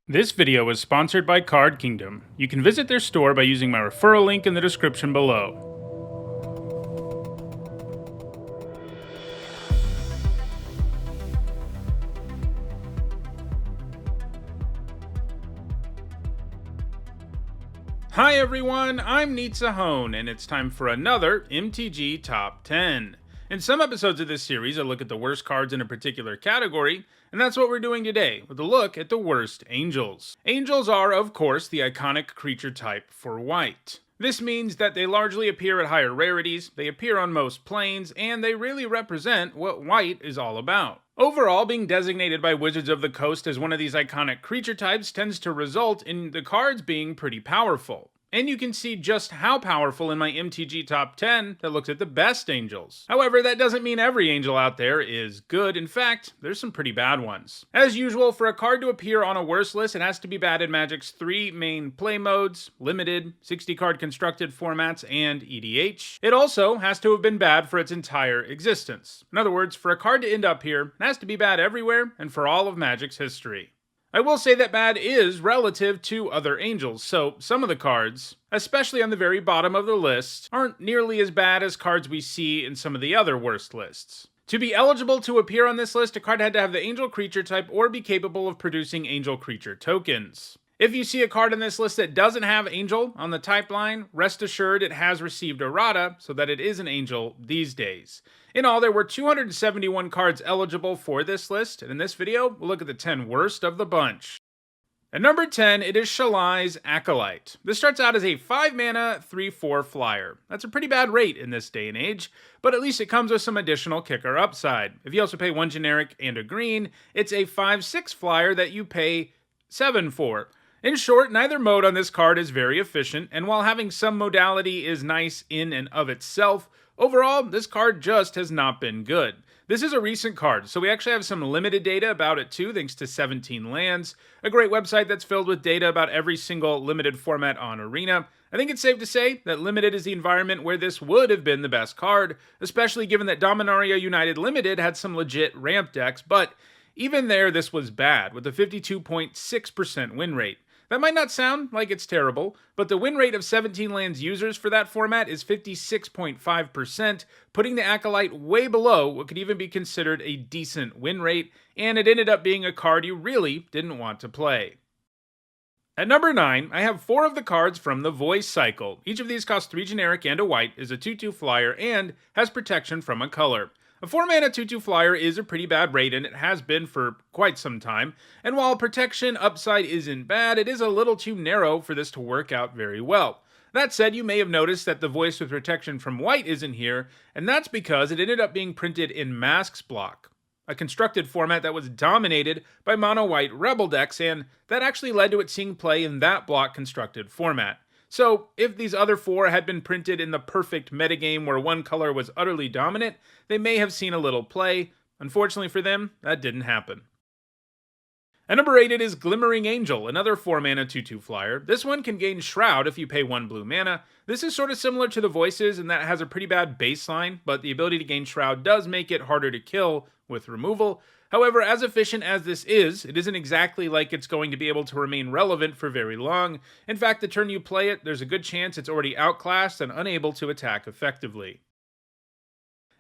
This video is sponsored by Card Kingdom. You can visit their store by using my referral link in the description below. Hi everyone, I'm Nietzahone, and it's time for another MTG Top 10. In some episodes of this series, I look at the worst cards in a particular category, and that's what we're doing today, with a look at the worst angels. Angels are, of course, the iconic creature type for white. This means that they largely appear at higher rarities, they appear on most planes, and they really represent what white is all about. Overall, being designated by Wizards of the Coast as one of these iconic creature types tends to result in the cards being pretty powerful. And you can see just how powerful in my MTG Top 10 that looks at the best angels. However, that doesn't mean every angel out there is good. In fact, there's some pretty bad ones. As usual, for a card to appear on a worst list, it has to be bad in Magic's three main play modes: limited, 60-card constructed formats, and EDH. It also has to have been bad for its entire existence. In other words, for a card to end up here, it has to be bad everywhere and for all of Magic's history. I will say that bad is relative to other angels, so some of the cards, especially on the very bottom of the list, aren't nearly as bad as cards we see in some of the other worst lists. To be eligible to appear on this list, a card had to have the angel creature type or be capable of producing angel creature tokens. If you see a card on this list that doesn't have angel on the type line, rest assured it has received errata so that it is an angel these days. In all, there were 271 cards eligible for this list, and in this video, we'll look at the 10 worst of the bunch. At number 10, it is Shalai's Acolyte. This starts out as a 5-mana, 3/4 flyer. That's a pretty bad rate in this day and age, but at least it comes with some additional kicker upside. If you also pay 1 generic and a green, it's a 5/6 flyer that you pay 7 for. In short, neither mode on this card is very efficient, and while having some modality is nice in and of itself, overall, this card just has not been good. This is a recent card, so we actually have some limited data about it too, thanks to 17 Lands, a great website that's filled with data about every single limited format on Arena. I think it's safe to say that limited is the environment where this would have been the best card, especially given that Dominaria United Limited had some legit ramp decks, but even there this was bad, with a 52.6% win rate. That might not sound like it's terrible, but the win rate of 17 Lands users for that format is 56.5%, putting the Acolyte way below what could even be considered a decent win rate, and it ended up being a card you really didn't want to play. At number 9, I have 4 of the cards from the Voice Cycle. Each of these costs 3 generic and a white, is a 2/2 flyer, and has protection from a color. A 4-mana 2/2 flyer is a pretty bad rate, and it has been for quite some time, and while protection upside isn't bad, it is a little too narrow for this to work out very well. That said, you may have noticed that the voice with protection from white isn't here, and that's because it ended up being printed in Masks block, a constructed format that was dominated by mono-white Rebel decks, and that actually led to it seeing play in that block constructed format. So, if these other 4 had been printed in the perfect metagame where one color was utterly dominant, they may have seen a little play. Unfortunately for them, that didn't happen. At number 8, it is Glimmering Angel, another 4-mana 2/2 flyer. This one can gain Shroud if you pay 1 blue mana. This is sort of similar to the Voices in that it has a pretty bad baseline, but the ability to gain Shroud does make it harder to kill with removal. However, as efficient as this is, it isn't exactly like it's going to be able to remain relevant for very long. In fact, the turn you play it, there's a good chance it's already outclassed and unable to attack effectively.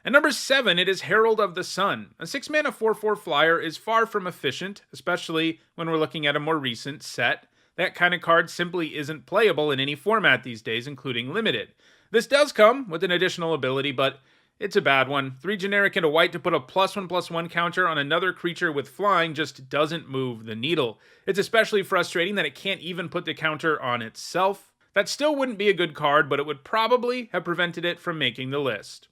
At number 7, it is Herald of the Sun. A 6-mana 4/4 flyer is far from efficient, especially when we're looking at a more recent set. That kind of card simply isn't playable in any format these days, including limited. This does come with an additional ability, but it's a bad one. 3 generic and a white to put a +1/+1 counter on another creature with flying just doesn't move the needle. It's especially frustrating that it can't even put the counter on itself. That still wouldn't be a good card, but it would probably have prevented it from making the list.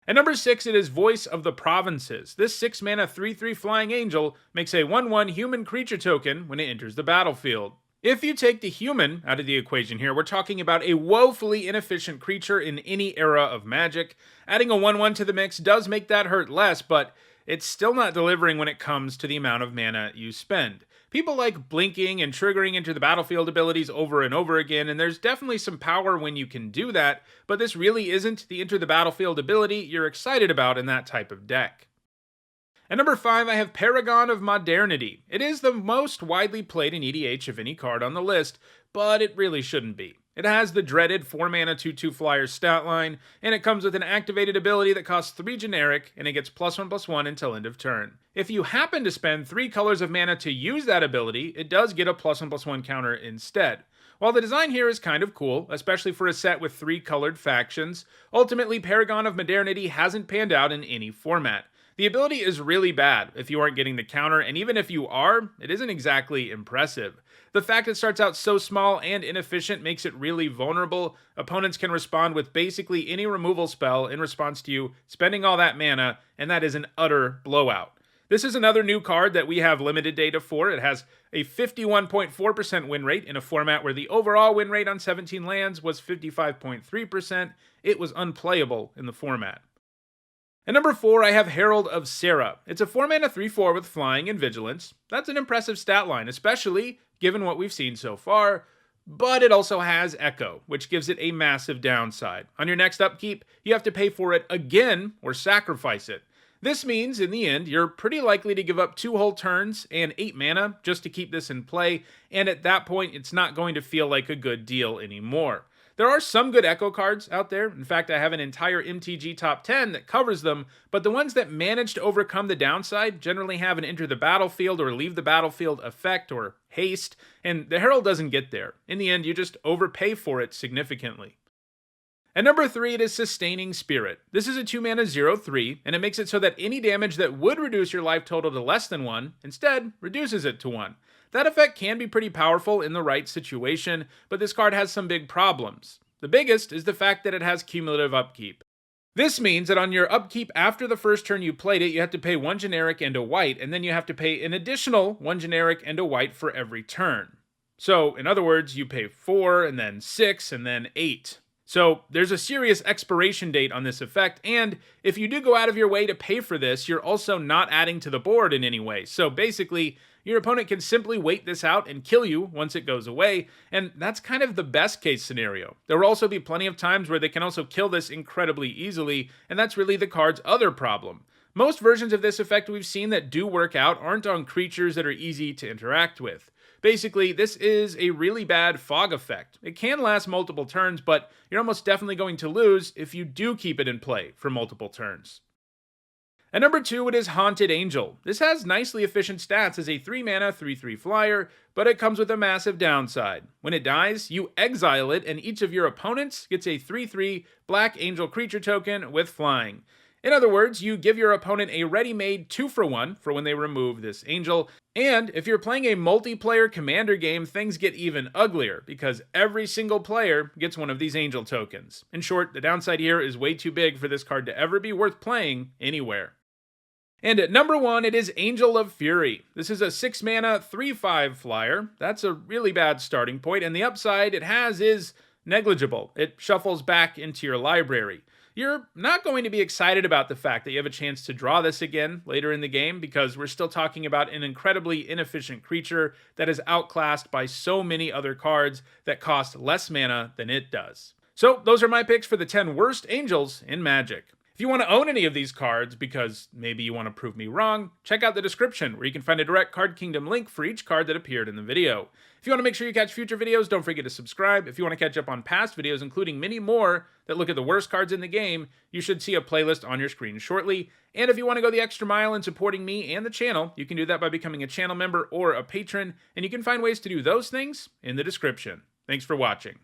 At number 6, it is Voice of the Provinces. This 6-mana 3/3 flying angel makes a 1/1 human creature token when it enters the battlefield. If you take the human out of the equation here, we're talking about a woefully inefficient creature in any era of Magic. Adding a 1/1 to the mix does make that hurt less, but it's still not delivering when it comes to the amount of mana you spend. People like blinking and triggering into the battlefield abilities over and over again, and there's definitely some power when you can do that, but this really isn't the enter the battlefield ability you're excited about in that type of deck. At number 5, I have Paragon of Modernity. It is the most widely played in EDH of any card on the list, but it really shouldn't be. It has the dreaded 4-mana 2/2 flyer stat line, and it comes with an activated ability that costs 3 generic, and it gets +1/+1 until end of turn. If you happen to spend 3 colors of mana to use that ability, it does get a +1/+1 counter instead. While the design here is kind of cool, especially for a set with 3 colored factions, ultimately Paragon of Modernity hasn't panned out in any format. The ability is really bad if you aren't getting the counter, and even if you are, it isn't exactly impressive. The fact it starts out so small and inefficient makes it really vulnerable. Opponents can respond with basically any removal spell in response to you spending all that mana, and that is an utter blowout. This is another new card that we have limited data for. It has a 51.4% win rate in a format where the overall win rate on 17 lands was 55.3%. It was unplayable in the format. At number 4, I have Herald of Serra. It's a 4-mana 3/4 with flying and vigilance. That's an impressive stat line, especially given what we've seen so far. But it also has Echo, which gives it a massive downside. On your next upkeep, you have to pay for it again or sacrifice it. This means, in the end, you're pretty likely to give up 2 whole turns and 8 mana just to keep this in play, and at that point, it's not going to feel like a good deal anymore. There are some good Echo cards out there. In fact, I have an entire MTG top 10 that covers them, but the ones that manage to overcome the downside generally have an enter the battlefield or leave the battlefield effect or haste, and the Herald doesn't get there. In the end, you just overpay for it significantly. At number 3, it is Sustaining Spirit. This is a 2-mana 0/3, and it makes it so that any damage that would reduce your life total to less than 1, instead reduces it to 1. That effect can be pretty powerful in the right situation, but this card has some big problems. The biggest is the fact that it has cumulative upkeep. This means that on your upkeep after the first turn you played it, you have to pay 1 generic and a white, and then you have to pay an additional 1 generic and a white for every turn. So, in other words, you pay 4, and then 6, and then 8. So there's a serious expiration date on this effect, and if you do go out of your way to pay for this, you're also not adding to the board in any way. So basically, your opponent can simply wait this out and kill you once it goes away, and that's kind of the best case scenario. There will also be plenty of times where they can also kill this incredibly easily, and that's really the card's other problem. Most versions of this effect we've seen that do work out aren't on creatures that are easy to interact with. Basically, this is a really bad fog effect. It can last multiple turns, but you're almost definitely going to lose if you do keep it in play for multiple turns. At number 2, it is Haunted Angel. This has nicely efficient stats as a 3-mana 3/3 flyer, but it comes with a massive downside. When it dies, you exile it, and each of your opponents gets a 3/3 Black Angel creature token with flying. In other words, you give your opponent a ready-made 2-for-1 for when they remove this angel, and if you're playing a multiplayer commander game, things get even uglier, because every single player gets one of these angel tokens. In short, the downside here is way too big for this card to ever be worth playing anywhere. And at number 1, it is Angel of Fury. This is a 6-mana 3/5 flyer. That's a really bad starting point, and the upside it has is negligible. It shuffles back into your library. You're not going to be excited about the fact that you have a chance to draw this again later in the game, because we're still talking about an incredibly inefficient creature that is outclassed by so many other cards that cost less mana than it does. So those are my picks for the 10 worst angels in Magic. If you want to own any of these cards, because maybe you want to prove me wrong, check out the description where you can find a direct Card Kingdom link for each card that appeared in the video. If you want to make sure you catch future videos, don't forget to subscribe. If you want to catch up on past videos, including many more that look at the worst cards in the game, you should see a playlist on your screen shortly. And if you want to go the extra mile in supporting me and the channel, you can do that by becoming a channel member or a patron, and you can find ways to do those things in the description. Thanks for watching.